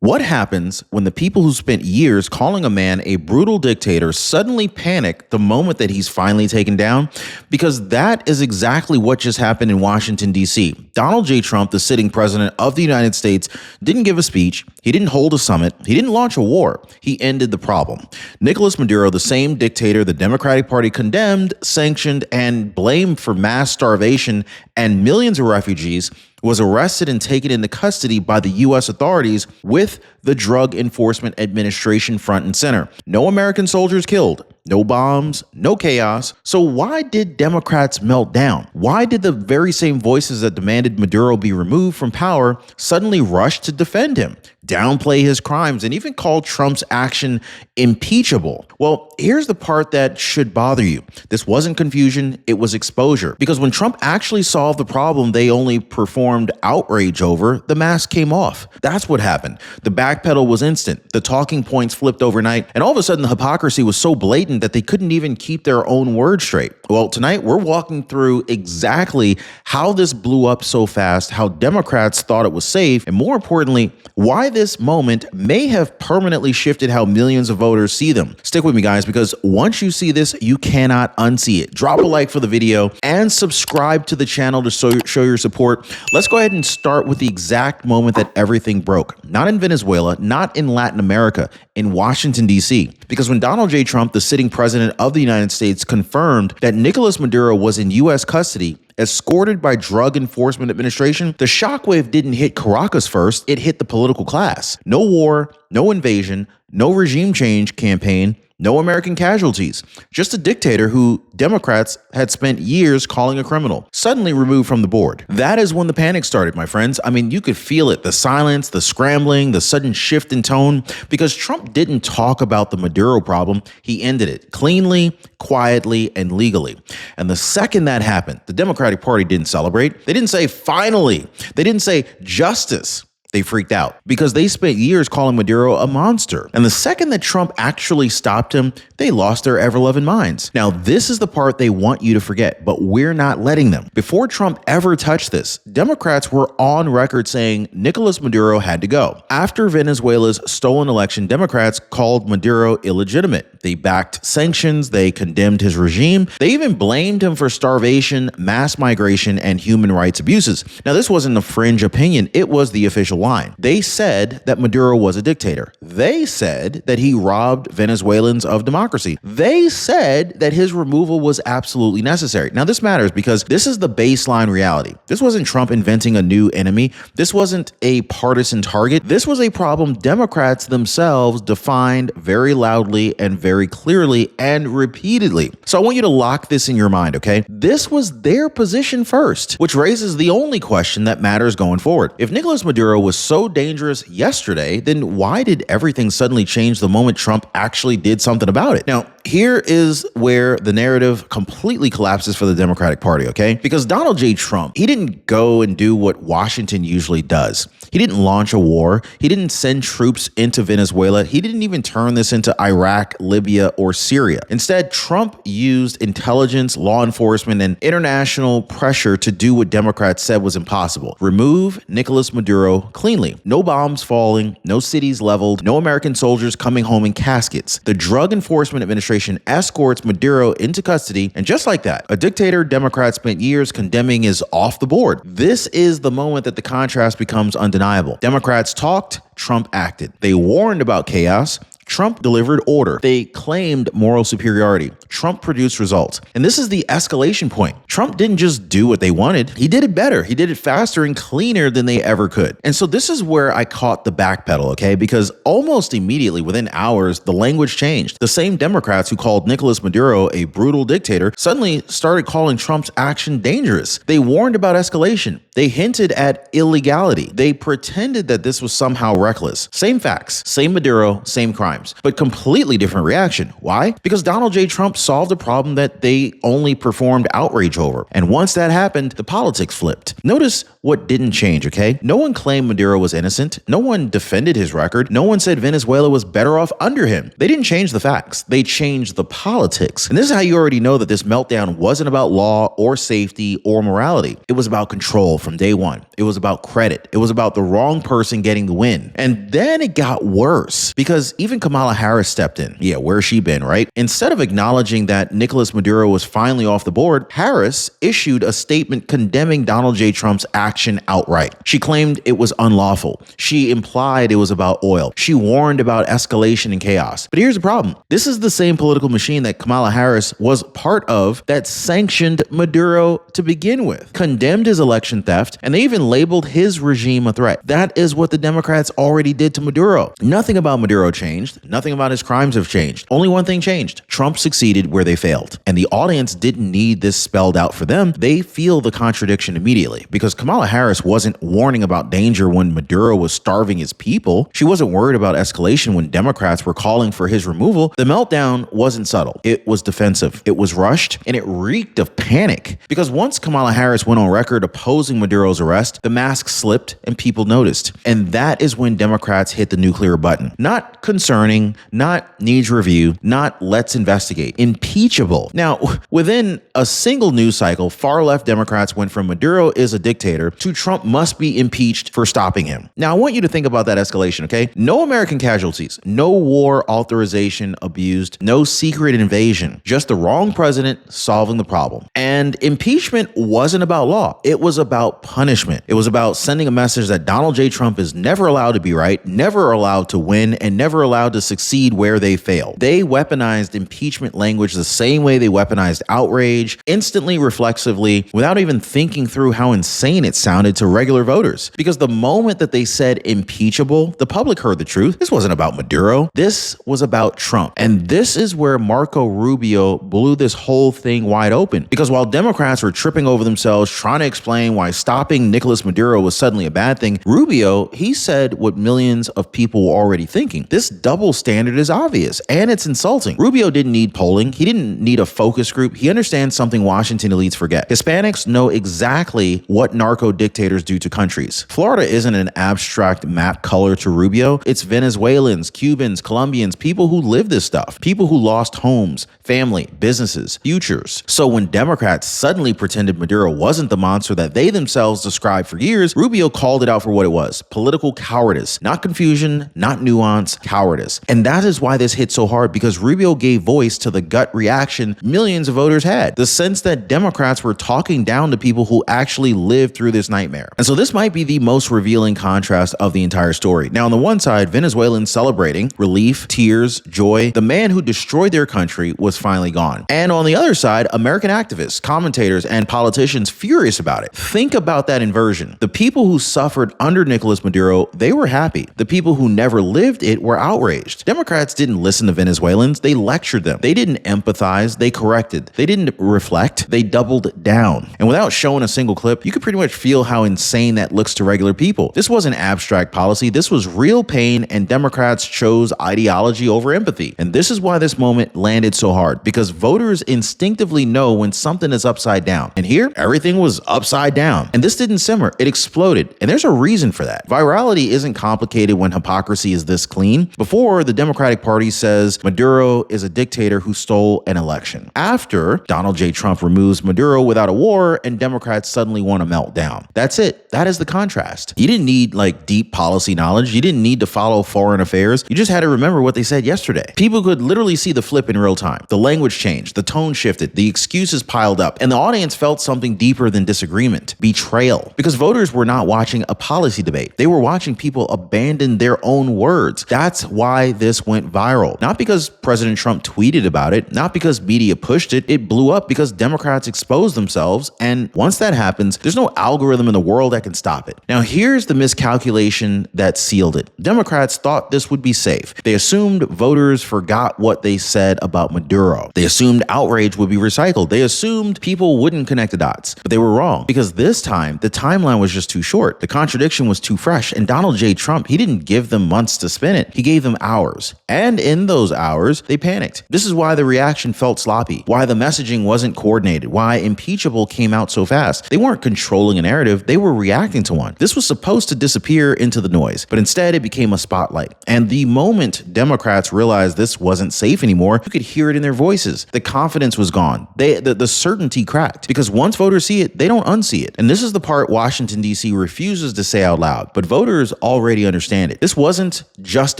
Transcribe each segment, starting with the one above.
What happens when the people who spent years calling a man a brutal dictator suddenly panic the moment that he's finally taken down? Because that is exactly what just happened in Washington, D.C. Donald J. Trump, the sitting president of the United States, didn't give a speech. He didn't hold a summit. He didn't launch a war. He ended the problem. Nicolas Maduro, the same dictator the Democratic Party condemned, sanctioned, and blamed for mass starvation and millions of refugees, was arrested and taken into custody by the U.S. authorities with the Drug Enforcement Administration front and center. No American soldiers killed, no bombs, no chaos. So why did Democrats melt down? Why did the very same voices that demanded Maduro be removed from power suddenly rush to defend him, downplay his crimes, and even call Trump's action impeachable? Well, here's the part that should bother you. This wasn't confusion, it was exposure. Because when Trump actually solved the problem they only performed outrage over, the mask came off. That's what happened. The backpedal was instant. The talking points flipped overnight, and all of a sudden the hypocrisy was so blatant that they couldn't even keep their own word straight. Well, tonight we're walking through exactly how this blew up so fast, how Democrats thought it was safe, and more importantly, why this moment may have permanently shifted how millions of voters see them. Stick with me, guys, because once you see this, you cannot unsee it. Drop a like for the video and subscribe to the channel to show your support. Let's go ahead and start with the exact moment that everything broke. Not in Venezuela, not in Latin America, in Washington, D.C. Because when Donald J. Trump, the sitting president of the United States, confirmed that Nicolas Maduro was in U.S. custody, escorted by Drug Enforcement Administration, the shockwave didn't hit Caracas first, it hit the political class. No war, no invasion, no regime change campaign, no American casualties. Just a dictator who Democrats had spent years calling a criminal, suddenly removed from the board. That is when the panic started, my friends. I mean, you could feel it, the silence, the scrambling, the sudden shift in tone, because Trump didn't talk about the Maduro problem. He ended it cleanly, quietly, and legally. And the second that happened, the Democratic Party didn't celebrate. They didn't say finally. They didn't say justice. They freaked out because they spent years calling Maduro a monster. And the second that Trump actually stopped him, they lost their ever-loving minds. Now, this is the part they want you to forget, but we're not letting them. Before Trump ever touched this, Democrats were on record saying Nicolas Maduro had to go. After Venezuela's stolen election, Democrats called Maduro illegitimate. They backed sanctions, they condemned his regime, they even blamed him for starvation, mass migration, and human rights abuses. Now, this wasn't a fringe opinion, it was the official line. They said that Maduro was a dictator. They said that he robbed Venezuelans of democracy. They said that his removal was absolutely necessary. Now, this matters because this is the baseline reality. This wasn't Trump inventing a new enemy. This wasn't a partisan target. This was a problem Democrats themselves defined very loudly and very clearly and repeatedly. So I want you to lock this in your mind, okay? This was their position first, which raises the only question that matters going forward. If Nicolas Maduro was so dangerous yesterday, then why did everything suddenly change the moment Trump actually did something about it? Now, here is where the narrative completely collapses for the Democratic Party, okay? Because Donald J. Trump, he didn't go and do what Washington usually does. He didn't launch a war. He didn't send troops into Venezuela. He didn't even turn this into Iraq, Libya, or Syria. Instead, Trump used intelligence, law enforcement, and international pressure to do what Democrats said was impossible. Remove Nicolas Maduro cleanly. No bombs falling, no cities leveled, no American soldiers coming home in caskets. The Drug Enforcement Administration escorts Maduro into custody, and just like that, a dictator Democrats spent years condemning is off the board. This is the moment that the contrast becomes undeniable. Democrats talked, Trump acted. They warned about chaos, Trump delivered order. They claimed moral superiority. Trump produced results. And this is the escalation point. Trump didn't just do what they wanted. He did it better. He did it faster and cleaner than they ever could. And so this is where I caught the backpedal, okay? Because almost immediately, within hours, the language changed. The same Democrats who called Nicolas Maduro a brutal dictator suddenly started calling Trump's action dangerous. They warned about escalation. They hinted at illegality. They pretended that this was somehow reckless. Same facts, same Maduro, same crime. crimes, but completely different reaction. Why? Because Donald J. Trump solved a problem that they only performed outrage over. And once that happened, the politics flipped. Notice what didn't change, okay? No one claimed Maduro was innocent. No one defended his record. No one said Venezuela was better off under him. They didn't change the facts. They changed the politics. And this is how you already know that this meltdown wasn't about law or safety or morality. It was about control from day one. It was about credit. It was about the wrong person getting the win. And then it got worse because even Kamala Harris stepped in. Yeah, where's she been, right? Instead of acknowledging that Nicolas Maduro was finally off the board, Harris issued a statement condemning Donald J. Trump's action outright. She claimed it was unlawful. She implied it was about oil. She warned about escalation and chaos. But here's the problem. This is the same political machine that Kamala Harris was part of that sanctioned Maduro to begin with, condemned his election theft, and they even labeled his regime a threat. That is what the Democrats already did to Maduro. Nothing about Maduro changed. Nothing about his crimes have changed. Only one thing changed. Trump succeeded where they failed. And the audience didn't need this spelled out for them. They feel the contradiction immediately because Kamala Harris wasn't warning about danger when Maduro was starving his people. She wasn't worried about escalation when Democrats were calling for his removal. The meltdown wasn't subtle. It was defensive. It was rushed, and it reeked of panic. Because once Kamala Harris went on record opposing Maduro's arrest, the mask slipped and people noticed. And that is when Democrats hit the nuclear button. Not concerning, not needs review, not let's investigate. Impeachable. Now, within a single news cycle, far-left Democrats went from Maduro is a dictator to Trump must be impeached for stopping him. Now, I want you to think about that escalation, okay? No American casualties, no war authorization abused, no secret invasion, just the wrong president solving the problem. And impeachment wasn't about law. It was about punishment. It was about sending a message that Donald J. Trump is never allowed to be right, never allowed to win, and never allowed to succeed where they failed. They weaponized impeachment language the same way they weaponized outrage, instantly, reflexively, without even thinking through how insane it sounded to regular voters. Because the moment that they said impeachable, the public heard the truth. This wasn't about Maduro. This was about Trump. And this is where Marco Rubio blew this whole thing wide open. Because while Democrats were tripping over themselves trying to explain why stopping Nicolas Maduro was suddenly a bad thing, Rubio, he said what millions of people were already thinking. This double standard is obvious and it's insulting. Rubio didn't need polling. He didn't need a focus group. He understands something Washington elites forget. Hispanics know exactly what narco dictators do to countries. Florida isn't an abstract map color to Rubio. It's Venezuelans, Cubans, Colombians, people who live this stuff, people who lost homes, family, businesses, futures. So when Democrats suddenly pretended Maduro wasn't the monster that they themselves described for years, Rubio called it out for what it was: political cowardice, not confusion, not nuance, cowardice. And that is why this hit so hard, because Rubio gave voice to the gut reaction millions of voters had, the sense that Democrats were talking down to people who actually lived through this nightmare. And so this might be the most revealing contrast of the entire story. Now, on the one side, Venezuelans celebrating relief, tears, joy. The man who destroyed their country was finally gone. And on the other side, American activists, commentators, and politicians furious about it. Think about that inversion. The people who suffered under Nicolas Maduro, they were happy. The people who never lived it were outraged. Democrats didn't listen to Venezuelans. They lectured them. They didn't empathize. They corrected. They didn't reflect. They doubled down. And without showing a single clip, you could pretty much feel how insane that looks to regular people. This wasn't abstract policy. This was real pain, and Democrats chose ideology over empathy. And this is why this moment landed so hard, because voters instinctively know when something is upside down. And here, everything was upside down. And this didn't simmer. It exploded. And there's a reason for that. Virality isn't complicated when hypocrisy is this clean. Before, the Democratic Party says Maduro is a dictator who stole an election. After, Donald J. Trump removes Maduro without a war, and Democrats suddenly want to melt down. That's it. That is the contrast. You didn't need deep policy knowledge. You didn't need to follow foreign affairs. You just had to remember what they said yesterday. People could literally see the flip in real time. The language changed. The tone shifted. The excuses piled up. And the audience felt something deeper than disagreement: betrayal. Because voters were not watching a policy debate. They were watching people abandon their own words. That's why this went viral. Not because President Trump tweeted about it, not because media pushed it. It blew up because Democrats exposed themselves. And once that happens, there's no algorithm in the world that can stop it. Now, here's the miscalculation that sealed it. Democrats thought this would be safe. They assumed voters forgot what they said about Maduro. They assumed outrage would be recycled. They assumed people wouldn't connect the dots. But they were wrong, because this time, the timeline was just too short. The contradiction was too fresh. And Donald J. Trump, he didn't give them months to spin it. He gave them hours. And in those hours, they panicked. This is why the reaction felt sloppy, why the messaging wasn't coordinated, why impeachable came out so fast. They weren't controlling a narrative, they were reacting to one. This was supposed to disappear into the noise, but instead it became a spotlight. And the moment Democrats realized this wasn't safe anymore, you could hear it in their voices. The confidence was gone. The certainty cracked. Because once voters see it, they don't unsee it. And this is the part Washington, D.C. refuses to say out loud, but voters already understand it. This wasn't just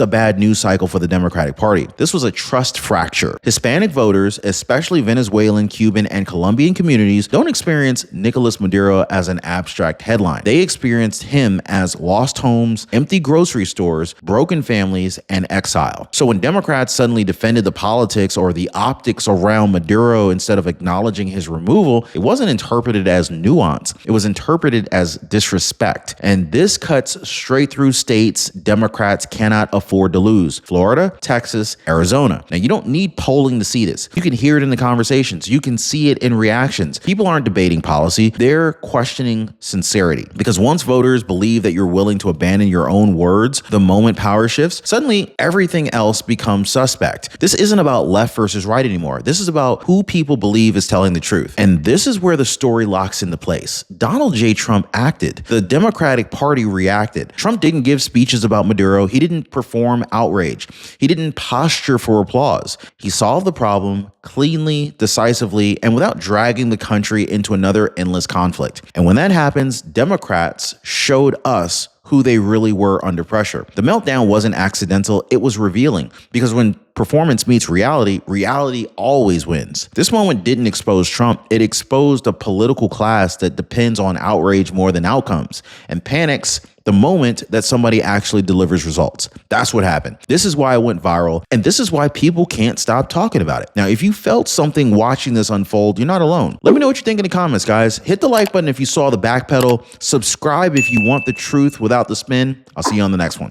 a bad news cycle for the Democratic Party. This was a trust fracture. Hispanic voters, especially Venezuelan, Cuban, and Colombian communities, don't experience Nicolas Maduro as an abstract headline. They experienced him as lost homes, empty grocery stores, broken families, and exile. So when Democrats suddenly defended the politics or the optics around Maduro instead of acknowledging his removal, it wasn't interpreted as nuance. It was interpreted as disrespect. And this cuts straight through states Democrats cannot afford to lose: Florida, Texas, Arizona. Now, you don't need polling to see this. You can hear it in the conversations. You can see it in reactions. People aren't debating policy. They're questioning sincerity. Because once voters believe that you're willing to abandon your own words the moment power shifts, suddenly everything else becomes suspect. This isn't about left versus right anymore. This is about who people believe is telling the truth. And this is where the story locks into place. Donald J. Trump acted. The Democratic Party reacted. Trump didn't give speeches about Maduro. He didn't perform outrage. He didn't posture for applause. He solved the problem cleanly, decisively, and without dragging the country into another endless conflict. And when that happens, Democrats showed us who they really were under pressure. The meltdown wasn't accidental, it was revealing. Because when performance meets reality, reality always wins. This moment didn't expose Trump, it exposed a political class that depends on outrage more than outcomes, and panics the moment that somebody actually delivers results. That's what happened. This is why it went viral, and this is why people can't stop talking about it. Now, if you felt something watching this unfold, you're not alone. Let me know what you think in the comments, guys. Hit the like button if you saw the backpedal. Subscribe if you want the truth without the spin. I'll see you on the next one.